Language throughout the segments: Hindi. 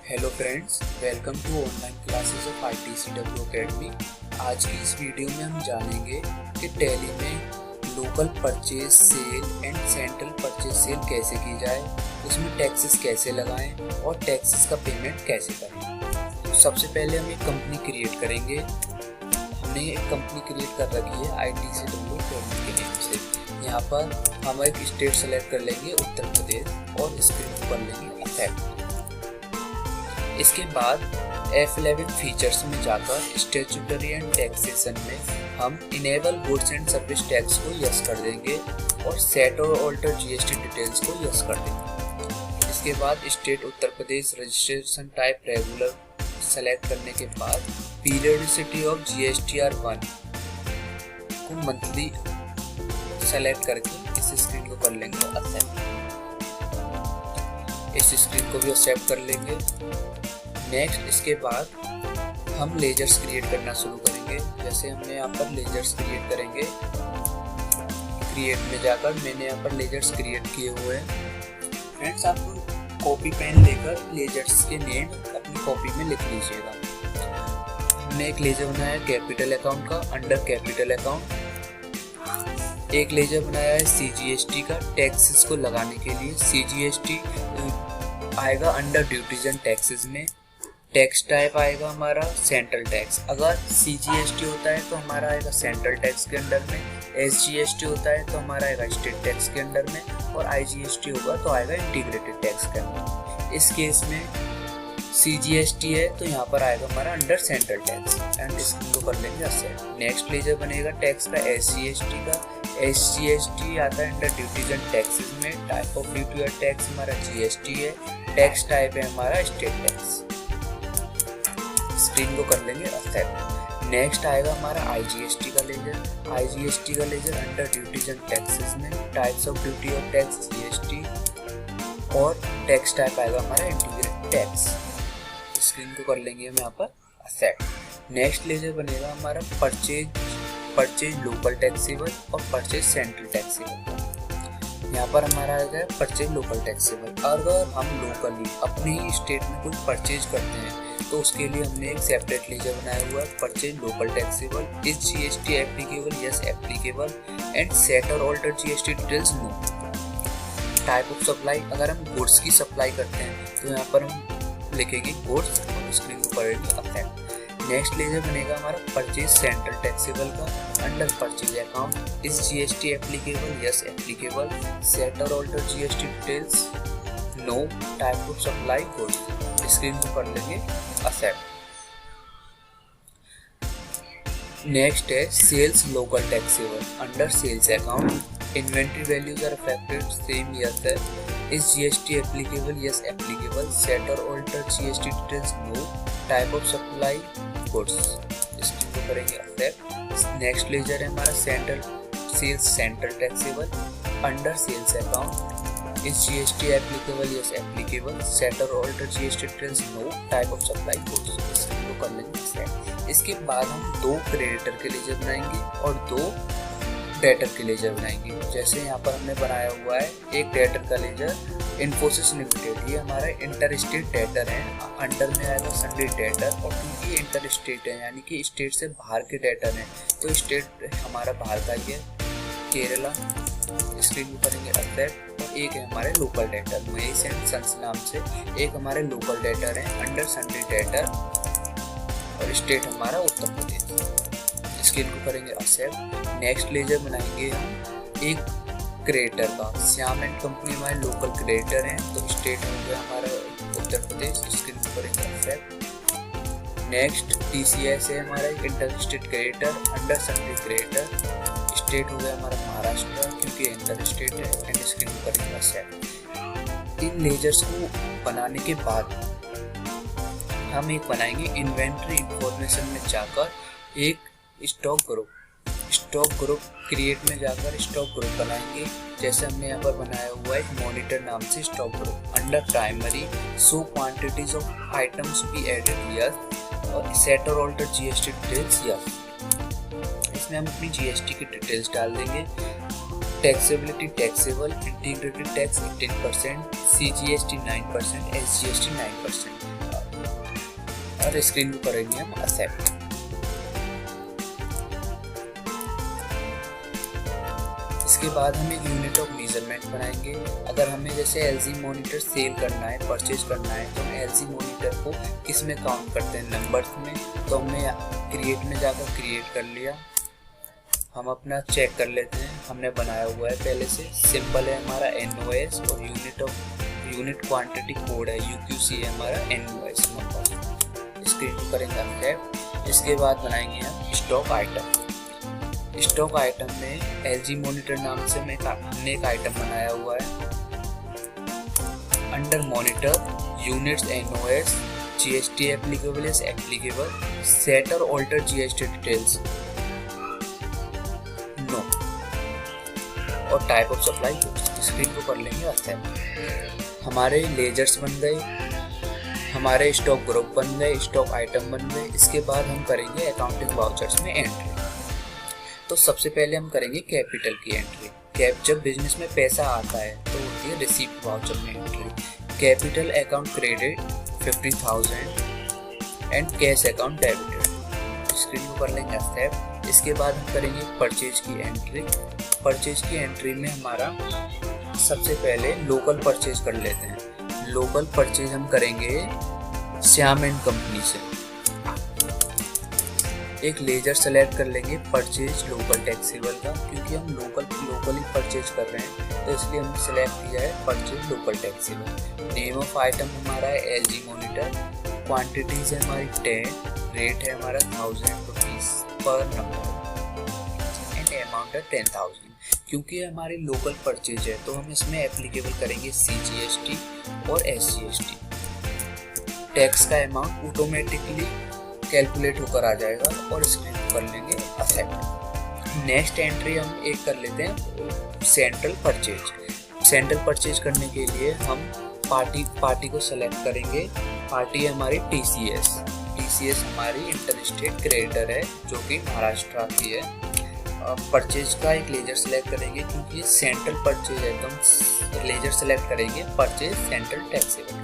Hello friends, welcome to online classes of ITCW academy. आज की इस वीडियो में हम जानेंगे कि टैली में local purchase sale and central purchase sale कैसे की जाए, उसमें टैक्सेस कैसे लगाएं और टैक्सेस का पेमेंट कैसे करें। तो सबसे पहले हम एक कंपनी क्रिएट करेंगे। हमने एक कंपनी क्रिएट कर रखी है ITCW अकेडमी के नेम से। यहाँ पर हम एक स्टेट सेलेक्ट कर लेंगे, उत्तर प्रदेश, और स्क्रीन कर लेंगे इफेक्ट। इसके बाद F11 फीचर्स में जाकर स्टैट्यूटरी एंड टैक्सेशन में हम enable goods and service tax को यस कर देंगे और सेट और ऑल्टर GST डिटेल्स को यस कर देंगे। इसके बाद state Uttar Pradesh, registration type regular select करने के बाद पीरियडिसिटी ऑफ GSTR1 को मंथली सेलेक्ट करके इस स्क्रीन को कर लेंगे एक्सेप्ट। इस स्क्रीन को भी एक्सेप्ट कर लेंगे। नेक्स्ट, इसके बाद हम लेजर्स क्रिएट करना शुरू करेंगे। जैसे हमने यहाँ पर लेजर्स क्रिएट करेंगे, क्रिएट में जाकर मैंने यहाँ पर लेजर्स क्रिएट किए हुए हैं। फ्रेंड्स, आप कॉपी पेन लेकर लेजर्स के नेम अपनी कॉपी में लिख लीजिएगा। हमने एक लेजर बनाया है कैपिटल अकाउंट का, अंडर कैपिटल अकाउंट। एक लेजर बनाया है CGST का, टैक्सेस को लगाने के लिए। CGST आएगा अंडर ड्यूटीज एंड टैक्सेस में। टैक्स टाइप आएगा हमारा सेंट्रल टैक्स। अगर CGST होता है तो हमारा आएगा सेंट्रल टैक्स के अंडर में, SGST होता है तो हमारा आएगा स्टेट टैक्स के अंडर में, और IGST होगा तो आएगा इंटीग्रेटेड टैक्स के अंदर। इस केस में CGST है तो यहाँ पर आएगा हमारा अंडर सेंट्रल टैक्स, एंड इसको कर लेंगे एक्सेप्ट। नेक्स्ट लेजर बनेगा टैक्स का SGST का। SGST आता है अंडर ड्यूटीज एंड टैक्सेस में। टाइप ऑफ ड्यूटी और टैक्स हमारा GST है। टैक्स टाइप है हमारा स्टेट टैक्स। स्क्रीन को कर लेंगे एक्सेप्ट। नेक्स्ट आएगा हमारा IGST का लेजर। IGST का ledger under duties and taxes में। टाइप्स ऑफ ड्यूटी और टैक्स GST, और टैक्स टाइप आएगा हमारा इंटीग्रेटेड टैक्स। स्क्रीन को कर लेंगे हम यहाँ पर एक्सेप्ट। नेक्स्ट लेजर बनेगा हमारा परचेज लोकल टैक्सेबल और परचेज सेंट्रल टैक्सेबल। यहाँ पर हमारा आएगा परचेज लोकल टैक्सेबल। अगर हम लोकली अपने ही स्टेट में कुछ परचेज करते हैं तो उसके लिए हमने एक सेपरेट लेजर बनाया हुआ है, purchase local taxable. Is GST applicable? Yes applicable. And set और alter GST details? No. Type of supply, अगर हम गुड्स की सप्लाई करते हैं तो यहाँ पर हम लिखेंगे गुड्स और स्क्रीन को करेंगे अफेक्ट। नेक्स्ट लेजर बनेगा हमारा परचेज सेंट्रल टैक्सेबल का, under purchase account. Is GST applicable? Yes applicable. Set और alter GST details? No. Type of supply goods, screen को कर लेंगे एक्सेप्ट। नेक्स्ट है sales local taxable, under sales account. Inventory values are affected, same yes है। Is GST applicable? Yes applicable. Set और alter GST details? No. Type of supply goods, screen को करेंगे एक्सेप्ट। नेक्स्ट लेजर है हमारा central taxable, under sales account. Is GST applicable? Yes applicable. Set और alter GST details? No. Type of supply goods, screen को कर लेंगे एक्सेप्ट। इसके बाद हम दो क्रेडिटर के लेजर बनाएंगे और दो डेटर के लेजर बनाएंगे। जैसे यहाँ पर हमने बनाया हुआ है एक डेटर का लेजर इन्फोसिस लिमिटेड। ये हमारा इंटर स्टेट डेटर है, अंडर में आएगा सन्डे डेटर, और क्योंकि इंटर स्टेट है यानी कि स्टेट से बाहर के डेटर हैं तो स्टेट हमारा बाहर का ही है, केरला। स्क्रीन को करेंगे एक्सेप्ट। और एक है हमारे local debtor, Mahesh and sons नाम से एक हमारे लोकल डेटर है, अंडर सन्डे डेटर, और स्टेट हमारा उत्तर प्रदेश। स्क्रीन को करेंगे एक्सेप्ट। नेक्स्ट लेजर बनाएंगे हम एक क्रिएटर का। श्याम एंड कंपनी हमारे लोकल क्रिएटर हैं तो स्टेट हो गया हमारा उत्तर प्रदेश। स्क्रीन को करेंगे एक्सेप्ट। नेक्स्ट TCS है हमारा एक inter state creator, under Sunday creator. State हो गया हमारा महाराष्ट्र क्योंकि इंटर स्टेट है, एंड स्क्रीन को करेंगे एक्सेप्ट। इन लेजर्स को बनाने के बाद हम एक बनाएंगे इन्वेंट्री इंफॉर्मेशन में जाकर एक स्टॉक ग्रुप क्रिएट में जाकर स्टॉक ग्रुप बनाएंगे। जैसे हमने यहाँ पर बनाया हुआ है मॉनिटर नाम से stock group. Under primary show quantities of items be added yes, और सेट और ऑल्टर GST डिटेल्स यस। इसमें हम अपनी GST की डिटेल्स डाल देंगे। Taxability taxable, integrated tax 18%, CGST 9%, SGST 9%। और स्क्रीन को करेंगे हम एक्सेप्ट। इसके बाद हम एक यूनिट ऑफ मेजरमेंट बनाएंगे। अगर हमें जैसे एलजी मॉनिटर सेल करना है, परचेज करना है, तो हम एलजी मॉनिटर को किस में काउंट करते हैं, नंबर्स में। तो हमने क्रिएट में जाकर क्रिएट कर लिया। हम अपना चेक कर लेते हैं, हमने बनाया हुआ है पहले से। सिंबल है हमारा NOS और यूनिट क्वांटिटी कोड है UQC है हमारा NOS नंबर। स्क्रीन को करेंगे एक्सेप्ट। इसके बाद बनाएंगे हम स्टॉक आइटम। स्टॉक आइटम में एलजी मॉनिटर नाम से हमने एक आइटम बनाया हुआ है। Under monitor units NOS GST applicable is applicable, set और ऑल्टर GST डिटेल्स नो, और टाइप ऑफ सप्लाई। स्क्रीन को कर लेंगे एक्सेप्ट। हमारे लेजर्स बन गए, हमारे स्टॉक ग्रुप बन गए, स्टॉक आइटम बन गए। इसके बाद हम करेंगे अकाउंटिंग वाउचर्स में एंट्री। तो सबसे पहले हम करेंगे कैपिटल की एंट्री। जब बिजनेस में पैसा आता है तो होती है रिसीप्ट वाउचर में entry. Capital account credit 50,000 and cash account debited. Screen को कर लेंगे एक्सेप्ट। इसके बाद हम करेंगे परचेज की एंट्री। परचेज की एंट्री में हमारा सबसे पहले लोकल परचेज कर लेते हैं। लोकल परचेज हम करेंगे श्याम एंड कंपनी से। एक लेजर सेलेक्ट कर लेंगे परचेज लोकल टैक्सेबल का, क्योंकि हम लोकली परचेज कर रहे हैं तो इसलिए हमने सेलेक्ट किया है purchase local taxable. Name of item हमारा है एलजी मॉनिटर, क्वांटिटीज है हमारी 10, रेट है हमारा 1000 रुपीज पर नंबर एंड अमाउंट है 10,000। क्योंकि हमारी लोकल परचेज है तो हम इसमें एप्लीकेबल करेंगे CGST और SGST। टैक्स का अमाउंट ऑटोमेटिकली कैलकुलेट होकर आ जाएगा और स्क्रीन कर लेंगे एक्सेप्ट। नेक्स्ट एंट्री हम एक कर लेते हैं सेंट्रल परचेज। सेंट्रल परचेज करने के लिए हम पार्टी को सेलेक्ट करेंगे। पार्टी है हमारी TCS हमारी इंटर स्टेट क्रेडिटर है जो कि महाराष्ट्र की है। परचेज का एक लेजर सेलेक्ट करेंगे, क्योंकि ये सेंट्रल परचेज है तो हम लेजर सेलेक्ट करेंगे purchase central taxable.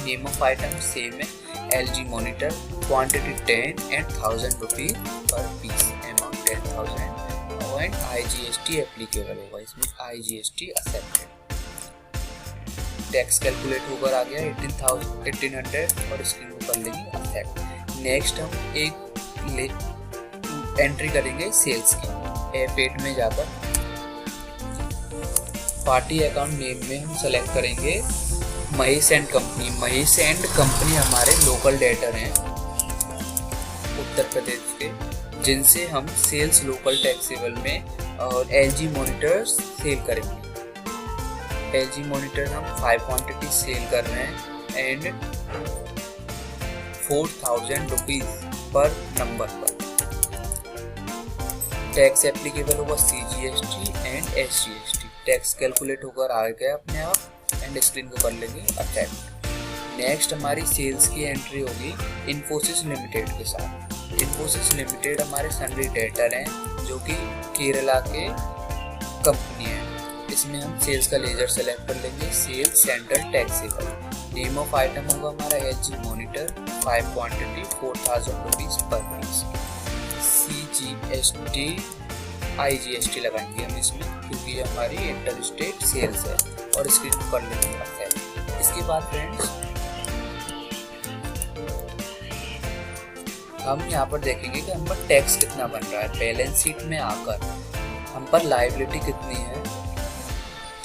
Name of item same है LG monitor, quantity 10 and 1000 rupees per piece, amount 10,000 and IGST applicable होगा इसमें, IGST एक्सेप्टेड। टैक्स कैलकुलेट होकर आ गया 1800 और स्क्रीन को कर लेंगे एक्सेप्ट। नेक्स्ट हम एक एंट्री करेंगे सेल्स की। F8 में जाकर पार्टी अकाउंट नेम में हम सेलेक्ट करेंगे Mahesh and company. Mahesh and company हमारे लोकल डेटर हैं उत्तर प्रदेश के, जिनसे हम सेल्स लोकल टैक्सेबल में और LG मॉनिटर सेल करेंगे। LG मॉनिटर हम 5 क्वांटिटी सेल कर रहे हैं एंड 4,000 रुपीज पर नंबर पर। टैक्स एप्लीकेबल होगा CGST and SGST। Tax calculate होकर आ गया अपने आप एंड स्क्रीन को कर लेंगे एक्सेप्ट। नेक्स्ट हमारी सेल्स की एंट्री होगी इन्फोसिस लिमिटेड के साथ। इन्फोसिस लिमिटेड हमारे सन्ड्री डेटर हैं जो कि केरला के कंपनी है। इसमें हम सेल्स का लेजर सेलेक्ट कर लेंगे, sales central taxable. Name of item होगा हमारा LG monitor, 5 quantity 4,000 rupees per piece. CGST IGST लगाएंगे हम इसमें, क्योंकि हमारी इंटर स्टेट सेल्स है और स्क्रीन कर लेंगे एक्सेप्ट। इसके बाद फ्रेंड्स हम यहाँ पर देखेंगे कि हम पर टैक्स कितना बन रहा है। बैलेंस शीट में आकर हम पर लायबिलिटी कितनी है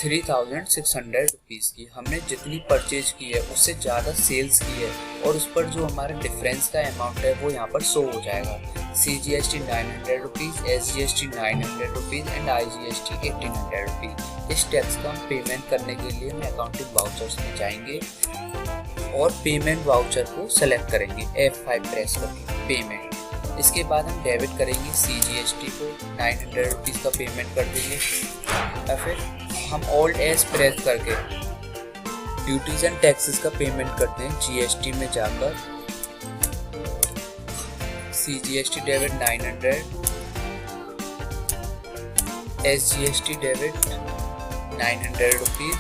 3,600 रुपीज़ की। हमने जितनी परचेज की है उससे ज़्यादा सेल्स की है और उस पर जो हमारा डिफरेंस का अमाउंट है वो यहाँ पर शो हो जाएगा। CGST 900 rupees, SGST 900 rupees and IGST 1800 rupees. इस टैक्स का हम पेमेंट करने के लिए हम अकाउंटिंग वाउचर्स में जाएंगे और पेमेंट वाउचर को सेलेक्ट करेंगे, F5 प्रेस करके पेमेंट। इसके बाद हम डेबिट करेंगे CGST को 900 रुपीज़ का पेमेंट कर देंगे या फिर हम ऑल्ट एस प्रेस करके ड्यूटीज एंड टैक्सेस का पेमेंट करते हैं। GST में जाकर CGST debit 900, SGST debit 900 rupees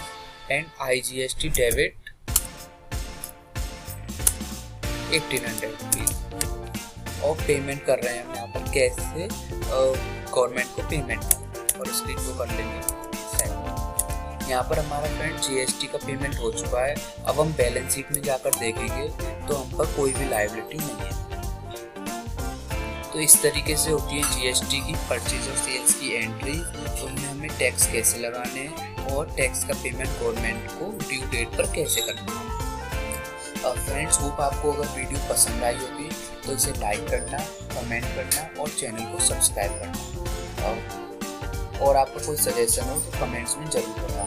and IGST debit 1800 rupees. और पेमेंट कर रहे हैं हम यहाँ पर कैश से गवर्नमेंट को पेमेंट, और स्क्रीन को कर लेंगे सेट। यहाँ पर हमारा फ्रेंड जीएसटी का पेमेंट हो चुका है। अब हम बैलेंस शीट में जाकर देखेंगे तो हम पर कोई भी लायबिलिटी नहीं है। तो इस तरीके से होती है जीएसटी की परचेज और सेल्स की एंट्री। उनमें हमें टैक्स कैसे लगाने हैं और टैक्स का पेमेंट गवर्नमेंट को ड्यू डेट पर कैसे करना है। फ्रेंड्स, होप आपको अगर वीडियो पसंद आई होगी तो इसे लाइक करना, कमेंट करना और चैनल को सब्सक्राइब करना। और आपका कोई सजेशन हो तो कमेंट्स में जरूर करना।